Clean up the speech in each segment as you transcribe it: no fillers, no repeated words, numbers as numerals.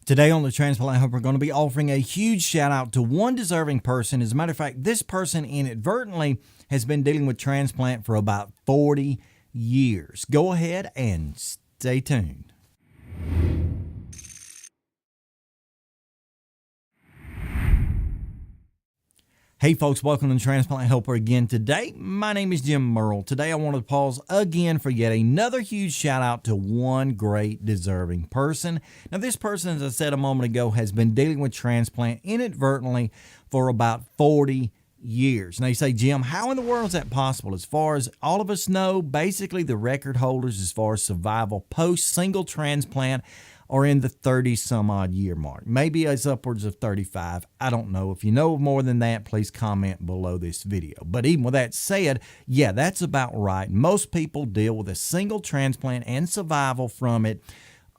Today on the Transplant Hub, we're going to be offering a huge shout out to one deserving person. As a matter of fact, this person inadvertently has been dealing with transplant for about 40 years. Go ahead and stay tuned. Hey folks, welcome to the Transplant Helper again today. My name is Jim Merle. Today I want to pause again for yet another huge shout out to one great deserving person. Now this person, as I said a moment ago, has been dealing with transplant inadvertently for about 40 years. Now you say, Jim, how in the world is that possible? As far as all of us know, basically the record holders as far as survival post single transplant are in the 30 some odd year mark. Maybe it's upwards of 35. I don't know. If you know more than that, please comment below this video. But even with that said, yeah, that's about right. Most people deal with a single transplant and survival from it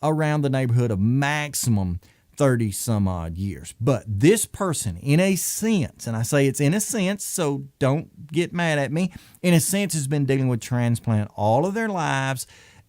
around the neighborhood of maximum 30 some odd years. But this person, in a sense, and I say it's in a sense, so don't get mad at me, in a sense has been dealing with transplant all of their lives,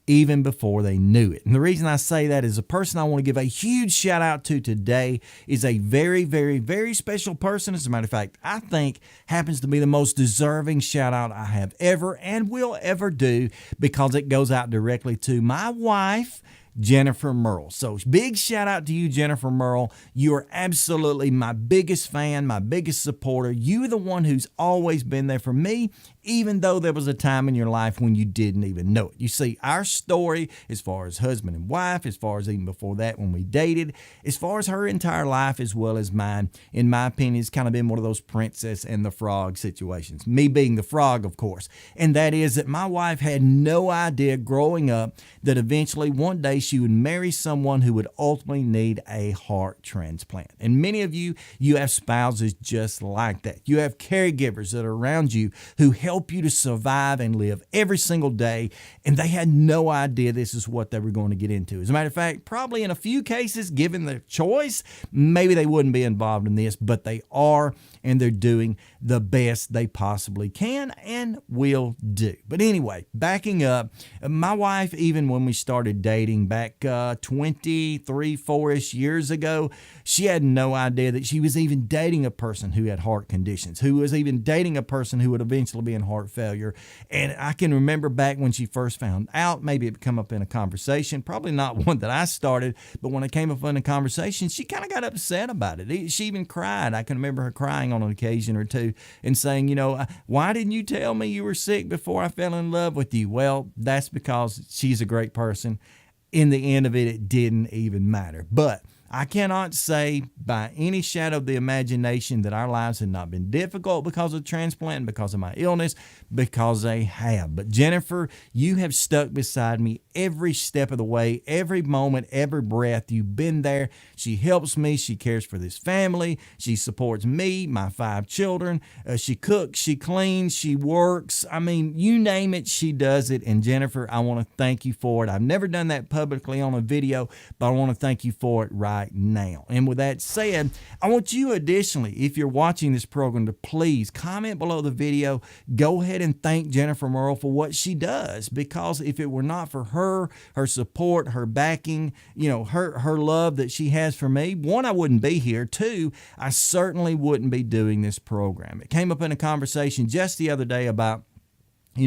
even before they knew it. And the reason I say that is the person I want to give a huge shout out to today is a very, very, very special person. As a matter of fact, I think happens to be the most deserving shout out I have ever and will ever do, because it goes out directly to my wife, Jennifer Merle. So big shout out to you, Jennifer Merle. You are absolutely my biggest fan, my biggest supporter. You're the one who's always been there for me, even though there was a time in your life when you didn't even know it. You see, our story, as far as husband and wife, as far as even before that when we dated, as far as her entire life as well as mine, in my opinion, has kind of been one of those princess and the frog situations. Me being the frog, of course. And that is that my wife had no idea growing up that eventually one day she would marry someone who would ultimately need a heart transplant. And many of you have spouses just like that. You have caregivers that are around you who help you to survive and live every single day, and they had no idea this is what they were going to get into. As a matter of fact, probably in a few cases, given the choice, maybe they wouldn't be involved in this, but they are, and they're doing the best they possibly can and will do. But anyway, backing up, my wife, even when we started dating back 23, 4-ish years ago, she had no idea that she was even dating a person who had heart conditions, who was even dating a person who would eventually be in heart failure. And I can remember back when she first found out, maybe it come up in a conversation, probably not one that I started, but when it came up in a conversation, she kind of got upset about it. She even cried. I can remember her crying on an occasion or two and saying, why didn't you tell me you were sick before I fell in love with you? Well, that's because she's a great person. In the end of it, it didn't even matter. But I cannot say by any shadow of the imagination that our lives have not been difficult because of transplant, because of my illness, because they have. But Jennifer, you have stuck beside me every step of the way, every moment, every breath. You've been there. She helps me. She cares for this family. She supports me, my 5 children. She cooks, she cleans, she works. I mean, you name it, she does it. And Jennifer, I want to thank you for it. I've never done that publicly on a video, but I want to thank you for it right now. And with that said, I want you additionally, if you're watching this program, to please comment below the video. Go ahead and thank Jennifer Merle for what she does, because if it were not for her support, her backing, her love that she has for me, one, I wouldn't be here. Two, I certainly wouldn't be doing this program. It came up in a conversation just the other day about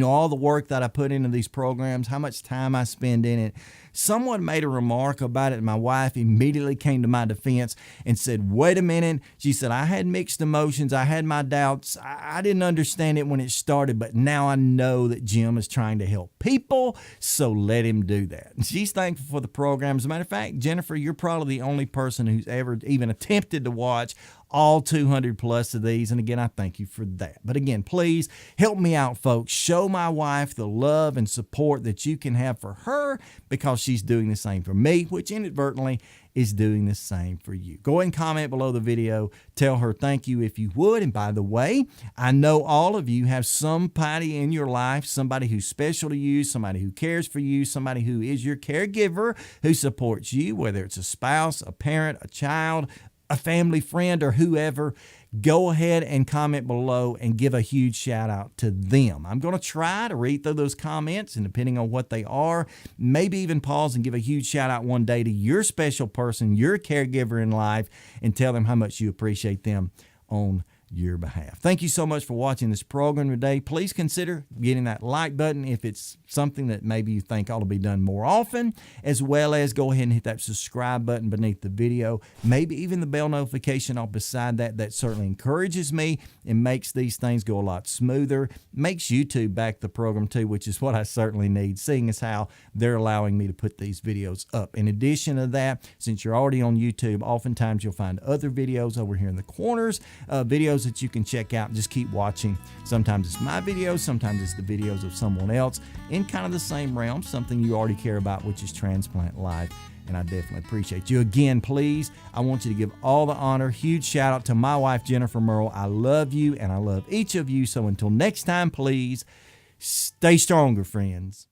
all the work that I put into these programs, how much time I spend in it. Someone made a remark about it, and my wife immediately came to my defense and said, wait a minute. She said, I had mixed emotions. I had my doubts. I didn't understand it when it started, but now I know that Jim is trying to help people, so let him do that. And she's thankful for the program. As a matter of fact, Jennifer, you're probably the only person who's ever even attempted to watch all 200 plus of these. And again, I thank you for that. But again, please help me out, folks. Show my wife the love and support that you can have for her, because she's doing the same for me, which inadvertently is doing the same for you. Go ahead and comment below the video. Tell her thank you if you would. And by the way, I know all of you have somebody in your life, somebody who's special to you, somebody who cares for you, somebody who is your caregiver, who supports you, whether it's a spouse, a parent, a child, a family friend or whoever, go ahead and comment below and give a huge shout out to them. I'm going to try to read through those comments, and depending on what they are, maybe even pause and give a huge shout out one day to your special person, your caregiver in life, and tell them how much you appreciate them on your behalf. Thank you so much for watching this program today. Please consider getting that like button if it's something that maybe you think ought to be done more often, as well as go ahead and hit that subscribe button beneath the video, maybe even the bell notification off beside that. That certainly encourages me and makes these things go a lot smoother, makes YouTube back the program too, which is what I certainly need, seeing as how they're allowing me to put these videos up. In addition to that, since you're already on YouTube, oftentimes you'll find other videos over here in the corners, videos that you can check out and just keep watching. Sometimes it's my videos, sometimes it's the videos of someone else in kind of the same realm, something you already care about, which is transplant life. And I definitely appreciate you. Again, please, I want you to give all the honor. Huge shout out to my wife, Jennifer Merle. I love you and I love each of you. So until next time, please stay stronger, friends.